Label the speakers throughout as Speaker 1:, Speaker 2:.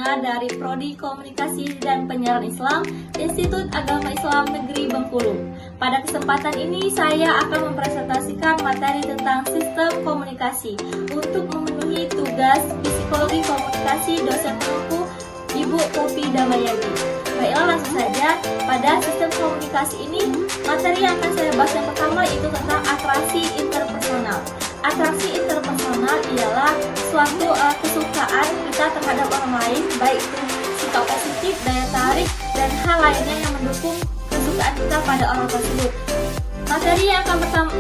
Speaker 1: Fatima dari Prodi Komunikasi dan Penyiaran Islam, Institut Agama Islam Negeri Bengkulu. Pada kesempatan ini saya akan mempresentasikan materi tentang sistem komunikasi untuk memenuhi tugas psikologi komunikasi dosen penuku Ibu Poppy Damayanti. Baiklah, langsung saja. Pada sistem komunikasi ini, materi yang akan saya bahas yang pertama yaitu tentang atraksi interpersonal. Atraksi interpersonal ialah suatu kesukaan kita terhadap orang lain, baik itu sikap positif, daya tarik, dan hal lainnya yang mendukung kesukaan kita pada orang tersebut. Materi yang pertama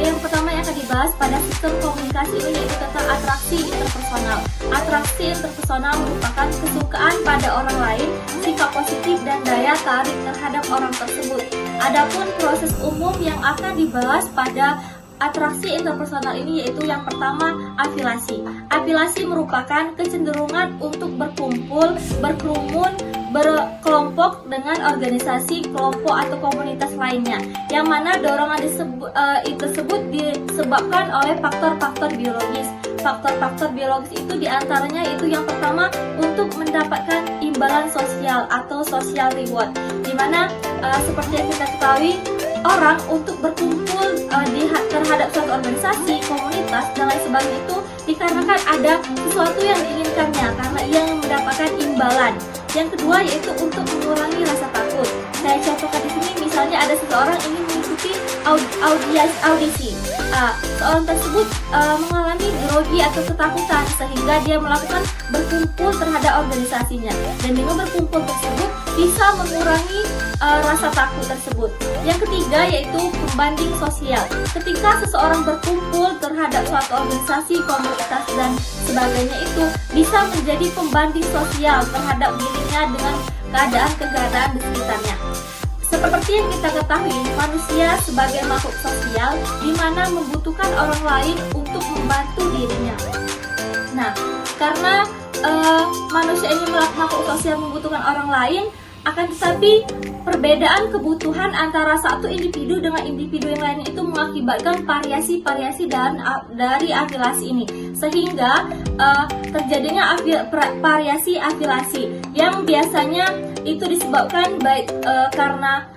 Speaker 1: yang akan dibahas pada sistem komunikasi ini yaitu tentang atraksi interpersonal. Atraksi interpersonal merupakan kesukaan pada orang lain, sikap positif, dan daya tarik terhadap orang tersebut. Adapun proses umum yang akan dibahas pada atraksi interpersonal ini yaitu yang pertama, afiliasi. Afiliasi merupakan kecenderungan untuk berkumpul, berkerumun, berkelompok dengan organisasi, kelompok atau komunitas lainnya, yang mana dorongan tersebut disebabkan oleh faktor-faktor biologis. Faktor-faktor biologis itu diantaranya itu yang pertama untuk mendapatkan imbalan sosial atau social reward, dimana seperti yang kita ketahui, orang untuk berkumpul terhadap suatu organisasi, komunitas, dan lain sebagainya itu dikarenakan ada sesuatu yang diinginkannya karena ia mendapatkan imbalan. Yang kedua yaitu untuk mengurangi rasa takut. Saya contohkan di sini, misalnya ada seseorang ingin mengikuti audisi. Seorang tersebut mengalami grogi atau ketakutan sehingga dia melakukan berkumpul terhadap organisasinya, dan dengan berkumpul tersebut bisa mengurangi rasa takut tersebut. Yang ketiga yaitu pembanding sosial. Ketika seseorang berkumpul terhadap suatu organisasi, komunitas, dan sebagainya itu bisa menjadi pembanding sosial terhadap dirinya dengan keadaan di sekitarnya. Seperti yang kita ketahui, manusia sebagai makhluk sosial di mana membutuhkan orang lain untuk membantu dirinya. Nah, karena manusia ini makhluk sosial membutuhkan orang lain, akan tetapi perbedaan kebutuhan antara satu individu dengan individu yang lain itu mengakibatkan variasi-variasi dari afiliasi ini, sehingga terjadinya variasi afiliasi yang biasanya itu disebabkan baik karena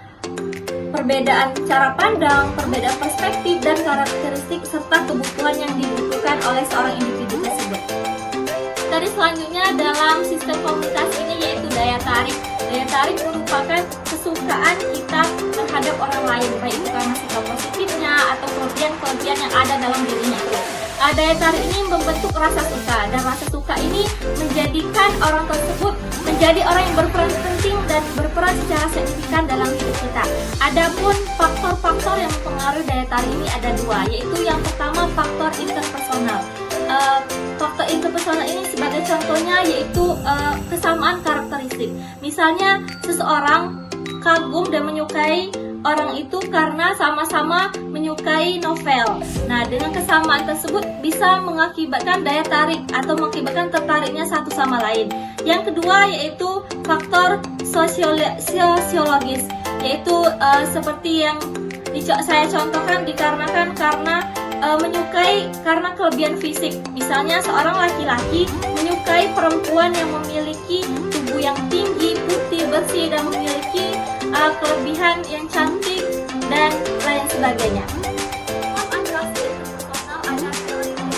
Speaker 1: perbedaan cara pandang, perbedaan perspektif, dan karakteristik serta kebutuhan yang dibutuhkan oleh seorang individu tersebut. Dari selanjutnya dalam sistem komunikasi ini yaitu daya tarik. Daya tarik merupakan kesukaan kita terhadap orang lain, baik itu karena sikap positifnya atau kelebihan-kelebihan yang ada dalam dirinya itu. Daya tarik ini membentuk rasa suka, dan rasa suka ini menjadikan orang tersebut menjadi orang yang berperan penting dan berperan secara signifikan dalam hidup kita. Adapun faktor-faktor yang mempengaruhi daya tarik ini ada dua, yaitu yang pertama faktor interpersonal. Faktor interpersonal ini sebagai contohnya yaitu kesamaan karakteristik. Misalnya seseorang kagum dan menyukai orang itu karena sama-sama menyukai novel. Nah, dengan kesamaan tersebut bisa mengakibatkan daya tarik atau mengakibatkan tertariknya satu sama lain. Yang kedua yaitu faktor sosiologis, yaitu seperti yang saya contohkan dikarenakan karena menyukai karena kelebihan fisik. Misalnya seorang laki-laki menyukai perempuan yang memiliki tubuh yang tinggi, putih, bersih, dan memiliki kelebihan yang cantik dan lain sebagainya. Atraksi interpersonal ada teori yang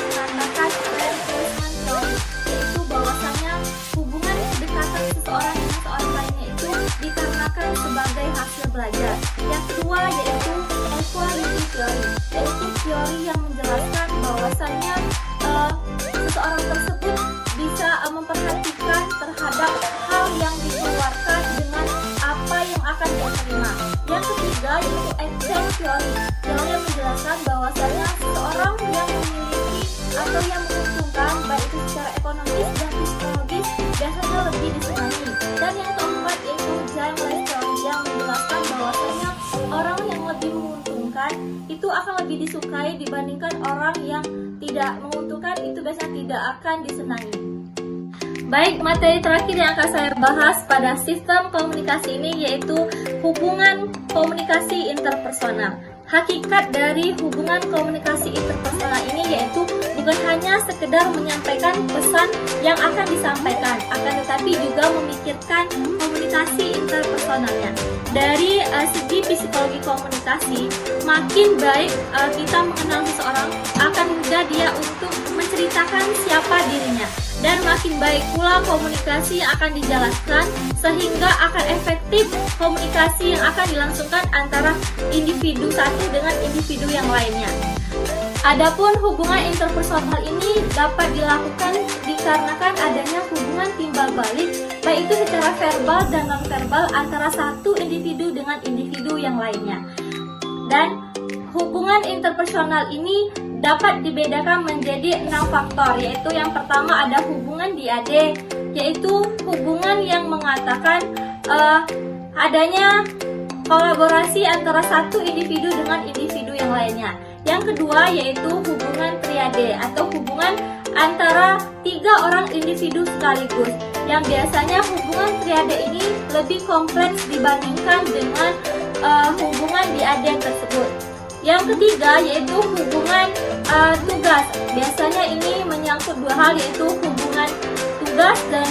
Speaker 1: mengatakan reinforcement theory, yaitu bahwasanya hubungan kedekatan seseorang dengan seorang lainnya itu dikarenakan sebagai hasil belajar. Yang kedua yaitu equality theory, yaitu teori yang menjelaskan bahwasanya seseorang tersebut bisa memperhatikan terhadap hal yang dikeluarkan dengan apa yang akan dia terima. Yang ketiga yaitu action theory, teori yang menjelaskan bahwasanya seseorang yang memiliki atau yang menguntungkan baik itu secara ekonomis dan psikologis biasanya lebih disenangi. Dan yang keempat yaitu James theory yang menjelaskan bahwasanya orang yang lebih menguntungkan itu akan lebih disukai dibandingkan orang yang tidak menguntungkan, itu biasanya tidak akan disenangi. Baik, materi terakhir yang akan saya bahas pada sistem komunikasi ini yaitu hubungan komunikasi interpersonal. Hakikat dari hubungan komunikasi interpersonal ini yaitu bukan bukan hanya sekedar menyampaikan pesan yang akan disampaikan, akan tetapi juga memikirkan komunikasi interpersonalnya. Dari segi psikologi komunikasi, makin baik kita mengenal seseorang, akan mudah dia untuk menceritakan siapa dirinya. Dan makin baik pula komunikasi yang akan dijalankan, sehingga akan efektif komunikasi yang akan dilangsungkan antara individu satu dengan individu yang lainnya. Adapun hubungan interpersonal ini dapat dilakukan dikarenakan adanya hubungan timbal balik, baik itu secara verbal dan non-verbal antara satu individu dengan individu yang lainnya. Dan hubungan interpersonal ini dapat dibedakan menjadi 6 faktor, yaitu yang pertama ada hubungan DAD, yaitu hubungan yang mengatakan adanya kolaborasi antara satu individu dengan individu yang lainnya. Yang kedua yaitu hubungan triade atau hubungan antara 3 orang individu sekaligus, yang biasanya hubungan triade ini lebih kompleks dibandingkan dengan hubungan DAD tersebut. Yang ketiga yaitu hubungan tugas. Biasanya ini menyangkut 2 hal, yaitu hubungan tugas dan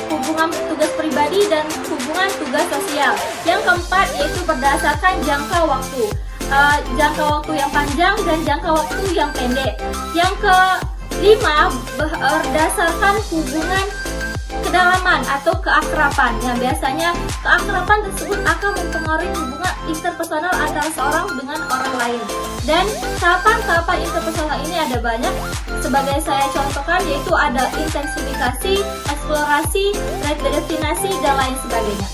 Speaker 1: hubungan tugas pribadi dan hubungan tugas sosial. Yang keempat yaitu berdasarkan jangka waktu. Jangka waktu yang panjang dan jangka waktu yang pendek. Yang kelima berdasarkan hubungan kedalaman atau keakraban, yang biasanya keakraban tersebut akan mempengaruhi hubungan interpersonal antara seorang dengan orang lain. Dan tahapan-tahapan interpersonal ini ada banyak, sebagai saya contohkan yaitu ada intensifikasi, eksplorasi, redefinasi, dan lain sebagainya.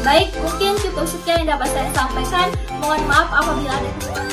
Speaker 1: Baik, mungkin cukup sekian yang dapat saya sampaikan. Mohon maaf apabila ada kesalahan.